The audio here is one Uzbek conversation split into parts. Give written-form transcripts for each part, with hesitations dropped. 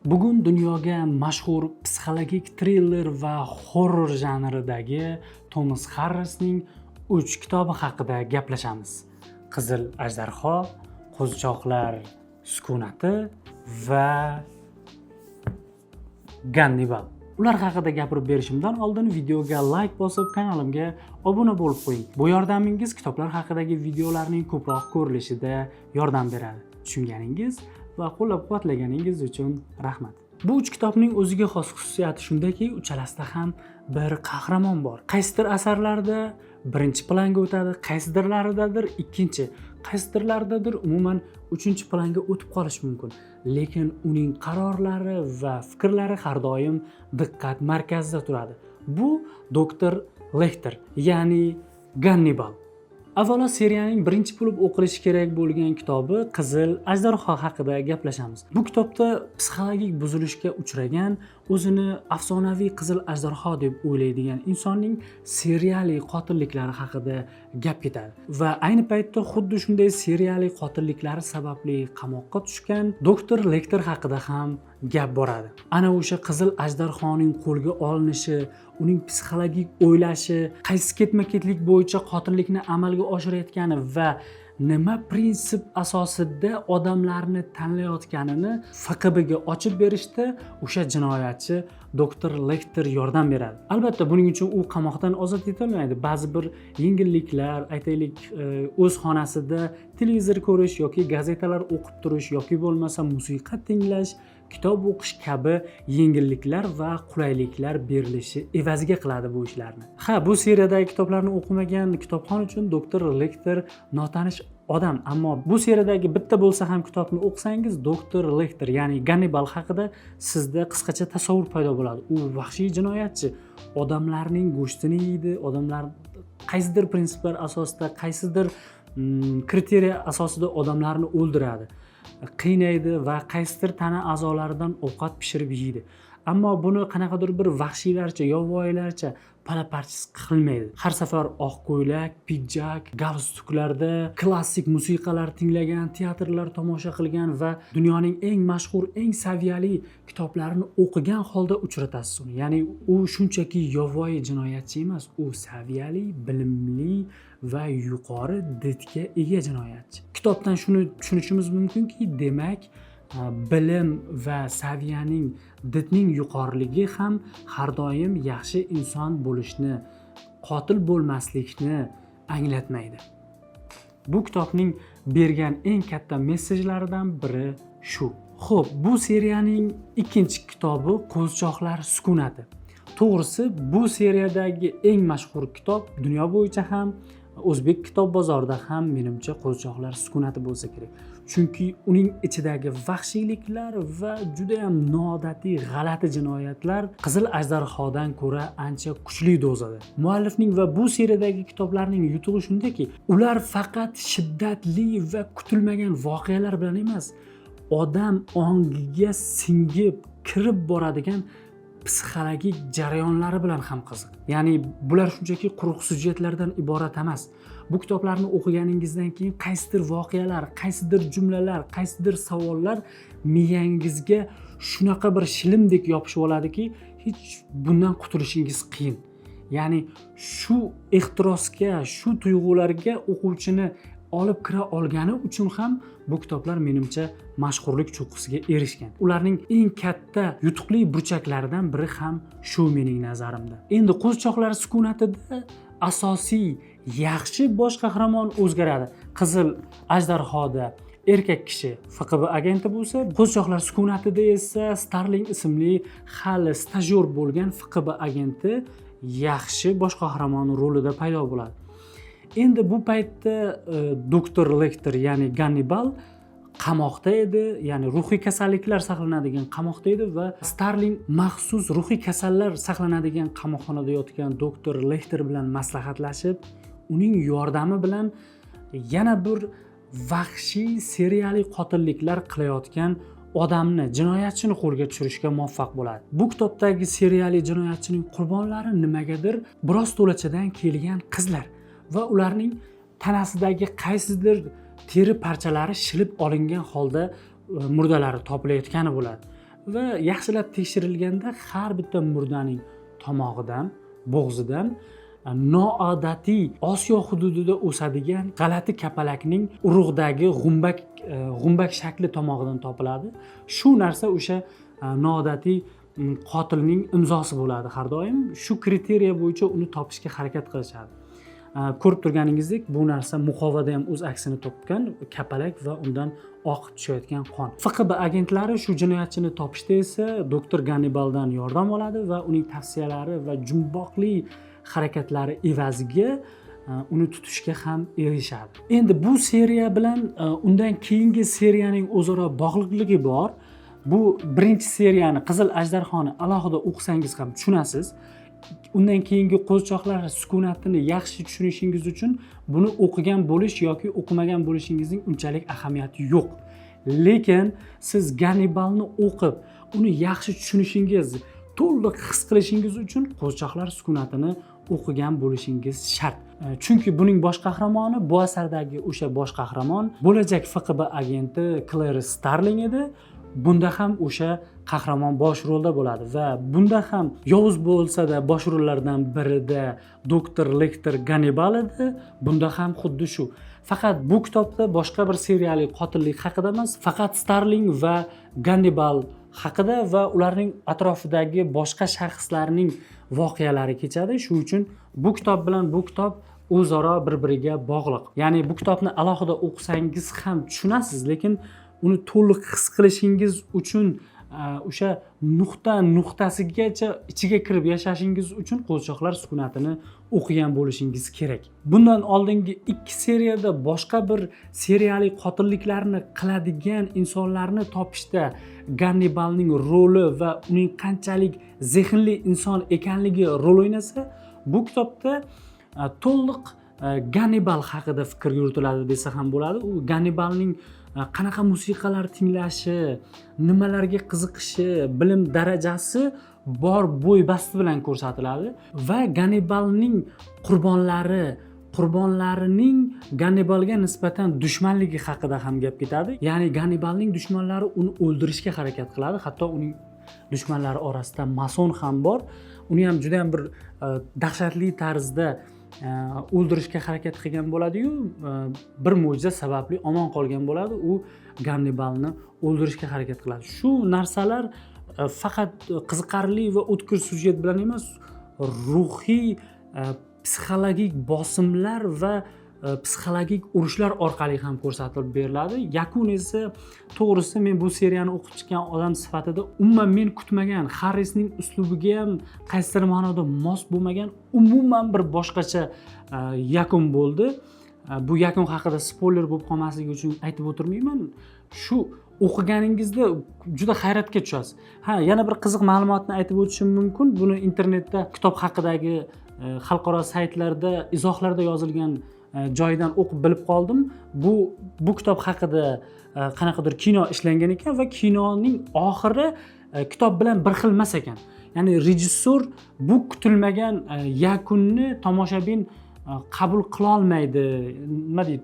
Bugun dunyoga mashhur psixologik triller va horror janridagi Tomas Harrisning 3 kitobi haqida gaplashamiz. Qizil ajdarho, qo'zichoqlar sukunati va Gannibal. Ular haqida gapirib berishimdan oldin videoga like bosib, kanalimga obuna bo'lib qo'ying. Bu yordamingiz kitoblar haqidagi videolarning ko'proq ko'rilishida yordam beradi. Tushunganingiz va qo'llab-quvvatlaganingiz uchun rahmat. Bu 3 kitobning o'ziga xos xususiyati shundaki, uchalasida ham bir qahramon bor. Qaysidir asarlarda birinchi planga o'tadi, qaysidirlaridadir ikkinchi, qaysidirlaridadir umuman 3-planga o'tib qolishi mumkin. Lekin uning qarorlari va fikrlari har doim diqqat markazida turadi. Bu Dr. Lecter, ya'ni Gannibal. Avvalo seriyaning birinchi bo'lib o'qilishi kerak bo'lgan kitobi Qizil ajdarho haqida gaplashamiz. Bu kitobda psixologik buzilishga uchragan, o'zini afsonaviy qizil ajdarho deb o'ylaydigan insonning seriyali qotilliklari haqida gap ketadi. Va ayni paytda xuddi shunday seriyali qotilliklari sababli qamoqqa tushgan Dr. Lecter haqida ham gap boradi. Ana o'sha qizil ajdarhoning qo'lga olinishi, uning psixologik o'ylashi, qaysi ketma-ketlik bo'yicha qotillikni amalga oshirayotgani va nima prinsip asosida odamlarni tanlayotganini FQBga ochib berishda o'sha jinoyatchi Dr. Lecter yordam beradi. Albatta, buning uchun u qamoqdan ozod etilmaydi. Ba'zi bir yengilliklar, aytaylik, o'z xonasida televizor ko'rish yoki gazetalar o'qib turish yoki bo'lmasa musiqa tinglash, kitob o'qish kabi yengilliklar va qulayliklar berilishi evaziga qiladi bu ishlarni. Bu seriyadagi kitoblarni o'qimagan kitobxon uchun Dr. Lecter notanish odam, ammo bu seriyadagi bitta bo'lsa ham kitobni o'qisangiz, Dr. Lecter, ya'ni Gannibal haqida sizda qisqacha tasavvur paydo bo'ladi. U vahshiy jinoyatchi, odamlarning go'shtini yeydi, odamlar qaysidir prinsiplar asosida, qaysidir kriteriya asosida odamlarni o'ldiradi, qiynaydi va qaysidir tana a'zolaridan ovqat pishirib yeydi. Ammo buni qanaqadir bir vahshiylarcha, yovvoyilarcha pala-parchis qilmaydi. Har safar oq ko'ylak, pidjak, galstuklarda klassik musiqalar tinglagan, teatrlar tomosha qilgan va dunyoning eng mashhur, eng saviyali kitoblarini o'qigan holda uchratasiz uni. Ya'ni u shunchaki yovvoyi jinoyatchi emas, u saviyali, bilimli va yuqori didga ega jinoyatchi. Kitobdan shuni tushunishimiz mumkinki, demak, bilim va saviyaning, didning yuqoriligi ham har doim yaxshi inson bo'lishni, qotil bo'lmaslikni anglatmaydi. Bu kitobning bergan eng katta mesajlaridan biri shu. Xo'p, bu seriyaning ikkinchi kitobi Qo'zichoqlar sukunati. To'g'risi, bu seriyadagi eng mashhur kitob dunyo bo'yicha ham, o'zbek kitob bozorida ham menimcha Qo'zichoqlar sukunati bo'lsa kerak. Chunki uning ichidagi vahshiyliklar va juda ham noodatiy, g'alati jinoyatlar Qizil ajdarhodan ko'ra ancha kuchli dozada. Muallifning va bu seriyadagi kitoblarning yutug'i shundaki, ular faqat shiddatli va kutilmagan voqealar bilan emas, odam ongiga singib kirib boradigan psixologik jarayonlari bilan ham qiziq. Ya'ni bular shunchaki quruq syujetlardan iborat emas. Bu kitoblarni o'qiganingizdan keyin qaysidir voqealar, qaysidir jumlalar, qaysidir savollar miyangizga shunaqa bir shilimdek yopishib oladiki, hech bundan qutulishingiz qiyin. Ya'ni shu ehtirosga, shu tuyg'ularga o'quvchini olib kira olgani uchun ham bu kitoblar menimcha mashhurlik cho'qqisiga erishgan. Ularning eng katta yutuqli burchaklaridan biri ham shu mening nazarimda. Endi Qo'zichoqlar sukunatida asosiy yaxshi bosh qahramon o'zgaradi. Qizil ajdarhoda erkak kishi FQB agenti bo'lsa, Qo'zichoqlar sukunatida esa Starling ismli hali stajyor bo'lgan FQB agenti yaxshi bosh qahramon rolida paydo bo'ladi. Endi bu paytda Dr. Lecter, ya'ni Gannibal qamoqda edi, ya'ni ruhiy kasalliklar saqlanadigan qamoqda edi va Starling maxsus ruhiy kasallar saqlanadigan qamoqxonada yotgan Dr. Lecter bilan maslahatlashib, uning yordami bilan yana bir vahshiy seriyali qotilliklar qilayotgan odamni, jinoyatchini qo'lga tushirishga muvaffaq bo'ladi. Bu kitobdagi seriyali jinoyatchining qurbonlari nimagadir biroz to'lachadan kelgan qizlar va ularning tanasidagi qaysidir teri parchalari shilib olingan holda murdalari topilayotgani bo'ladi. va yaxshilab tekshirilganda har bitta murdaning tomog'idan, bo'g'zidan noodatiy Osiyo hududida o'sadigan g'alati kapalakning urug'dagi g'umbak shakli tomog'idan topiladi. Shu narsa o'sha noodatiy qotilning imzosi bo'ladi har doim. Shu kriteriya bo'yicha uni topishga harakat qilishadi. Ko'rib turganingizdek, bu narsa muqovada ham o'z aksini topgan, kapalak va undan oqib tushayotgan qon. FQB agentlari shu jinoyatchini topishda esa doktor Gannibaldan yordam oladi va uning tavsiyalari va jumboqli harakatlari evaziga uni tutishga ham erishadi. Endi bu seriya bilan undan keyingi seriyaning o'zaro bog'liqligi bor. Bu birinchi seriyani Qizil ajdarhoni alohida o'qisangiz ham tushunasiz. Undan keyingi qo'zichoqlar sukunatini yaxshi tushunishingiz uchun buni o'qigan bo'lish yoki o'qimagan bo'lishingizning unchalik ahamiyati yo'q. Lekin siz Gannibalni o'qib, uni yaxshi tushunishingiz, to'liq his qilishingiz uchun qo'zichoqlar sukunatini o'qigan bo'lishingiz shart. Chunki buning bosh qahramoni bu asardagi o'sha bosh qahramon bo'lajak FQB agenti Claire Starling edi. Bunda ham o'sha qahramon bosh rolda bo'ladi va bunda ham yovuz bo'lsa-da bosh rollardan birida doktor Lecter Gannibal edi. Bunda ham xuddi shu. Faqat bu kitobda boshqa bir seriyali qotillik haqida emas, faqat Starling va Gannibal haqida va ularning atrofidagi boshqa shaxslarning voqealari kechadi. Shuning uchun bu kitob bilan bu kitob o'zaro bir-biriga bog'liq. Ya'ni bu kitobni alohida o'qisangiz ham tushunasiz, lekin uni to'liq his qilishingiz uchun o'sha nuqtasigacha ichiga kirib yashashingiz uchun qo'zichoqlar sukunatini o'qigan bo'lishingiz kerak. Bundan oldingi 2 seriyada boshqa bir seriyali qotilliklarni qiladigan insonlarni topishda Gannibalning roli va uning qanchalik zehnli inson ekanligi rol o'ynasa, bu kitobda to'liq Gannibal haqida fikr yuritiladi desa ham bo'ladi. U Gannibalning qanaqa musiqalar tinglashi, nimalarga qiziqishi, bilim darajasi bor bo'y-basti bilan ko'rsatiladi va Gannibalning qurbonlarining Gannibalga nisbatan dushmanligi haqida ham gap ketadi. Ya'ni Gannibalning dushmanlari uni o'ldirishga harakat qiladi. Hatto uning dushmanlari orasida mason ham bor. Uni ham juda ham bir dahshatli tarzda o'ldirishga harakat qilgan bo'ladi-yu, bir mo'jiza sababli omon qolgan bo'ladi. U Gannibalni o'ldirishga harakat qiladi. Shu narsalar faqat qiziqarli va o'tkir syujet bilan emas, ruhiy, psixologik bosimlar va psixologik urushlar orqali ham ko'rsatib beriladi. Yakun esa to'g'risi men bu seriyani o'qib chiqqan odam sifatida umuman men kutmagan, Harrisning uslubiga ham qaysidir ma'noda mos bo'lmagan umuman bir boshqacha yakun bo'ldi. Bu yakun haqida spoiler bo'lib qolmasligi uchun aytib o'tirmayman. Shu o'qiganingizda juda hayratga tushasiz. Yana bir qiziq ma'lumotni aytib o'tishim mumkin. Buni internetda kitob haqidagi xalqaro saytlarda izohlarda yozilgan joyidan o'qib bilib qoldim. Bu kitob haqida qanaqadir kino ishlangan ekan va kinoning oxiri kitob bilan bir xil emas ekan. Ya'ni rejissor bu kutilmagan yakunni tomoshabin qabul qila olmaydi, nima deydi,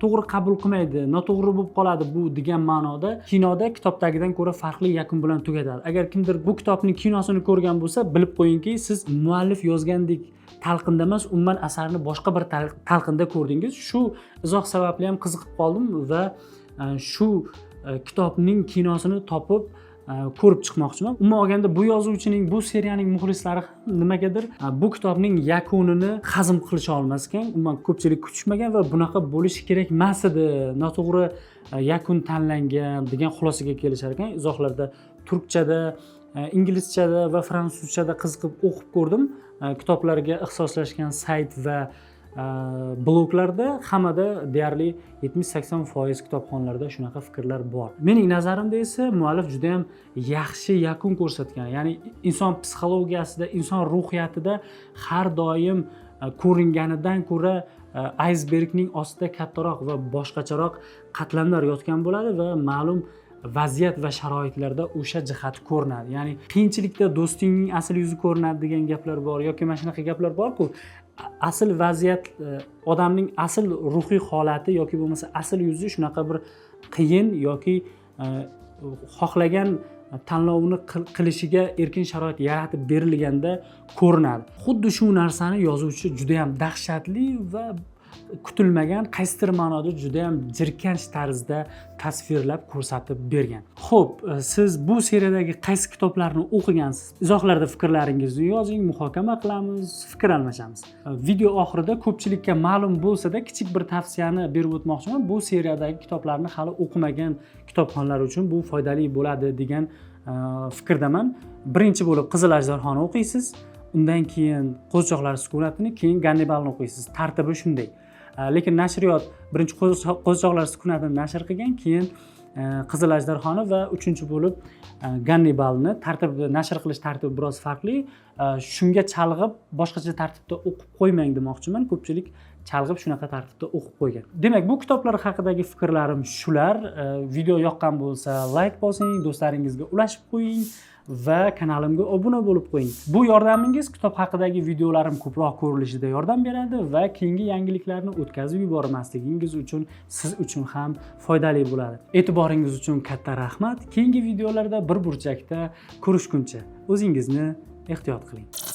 to'g'ri qabul qilmaydi, noto'g'ri bo'lib qoladi bu degan ma'noda kinoda kitobdagidan ko'ra farqli yakun bilan tugatadi. Agar kimdir bu kitobning kinosini ko'rgan bo'lsa, bilib qo'yingki, siz muallif yozgandek talqinda emas, umuman asarni boshqa bir talqinda ko'rdingiz. Shu izoh sababli ham qiziqib qoldim va shu kitobning kinosini topib ko'rib chiqmoqchiman. Umuman olganda bu yozuvchining, bu seriyaning muxlislari ham nimagadir bu kitobning yakunini hazm qilisha olmas ekan. Umuman ko'pchilik kutishmagan va bunaqa bo'lishi kerak emas edi, noto'g'ri yakun tanlangan degan xulosaga kelishar ekan. Izohlarda turkchada, inglizchada va fransuzchada qiziqib o'qib ko'rdim. Kitoblarga ixtisoslashgan sayt va bloglarda hammada deyarli 70-80% kitobxonlarda shunaqa fikrlar bor. Mening nazarimda esa muallif juda ham yaxshi yakun ko'rsatgan. Ya'ni inson psixologiyasida, inson ruhiyatida har doim ko'ringanidan ko'ra aysbergning ostida kattaroq va boshqacharoq qatlamlar yotgan bo'ladi va ma'lum vaziyat va sharoitlarda o'sha jihati ko'rinadi. Ya'ni qiyinchilikda do'stingning asl yuzi ko'rinadi degan gaplar bor yoki mana shunaqa gaplar bor-ku. Asl vaziyat, odamning asl ruhiy holati yoki bo'lmasa asl yuzi shunaqa bir qiyin yoki xohlagan tanlovni qilishiga erkin sharoit yaratib berilganda ko'rinadi. Xuddi shu narsani yozuvchi juda ham dahshatli va kutilmagan, qaysidir ma'noda juda ham jirkanch tarzda tasvirlab ko'rsatib bergan. Xo'p, siz bu seriyadagi qaysi kitoblarni o'qigansiz? Izohlarda fikrlaringizni yozing, muhokama qilamiz, fikr almashamiz. Video oxirida ko'pchilikka ma'lum bo'lsa-da, kichik bir tavsiyani berib o'tmoqchiman. Bu seriyadagi kitoblarni hali o'qimagan kitobxonlar uchun bu foydali bo'ladi degan fikrdaman. Birinchi bo'lib Qizil ajdarhoni o'qiysiz, undan keyin Qo'zichoqlar sukunatini, keyin Gannibalni o'qiysiz. Tartibi shunday. Lekin nashriyot birinchi Qo'zichoqlar sukunatini nashr qilgan, keyin Qizil ajdarhoni va uchinchi bo'lib Gannibalni. Tartibi, nashr qilish tartibi biroz farqli. Shunga chalg'ib boshqacha tartibda o'qib qo'ymang demoqchiman. Ko'pchilik chalg'ib shunaqa tartibda o'qib qo'ygan. Demak, bu kitoblar haqidagi fikrlarim shular. Video yoqqan bo'lsa, like bosing, do'stlaringizga ulashib qo'ying va kanalimga obuna bo'lib qo'ying. Bu yordamingiz kitob haqidagi videolarim ko'proq ko'rilishida yordam beradi va keyingi yangiliklarni o'tkazib yubormasligingiz uchun siz uchun ham foydali bo'ladi. E'tiboringiz uchun katta rahmat. Keyingi videolarda bir burchakda ko'rishguncha o'zingizni ehtiyot qiling.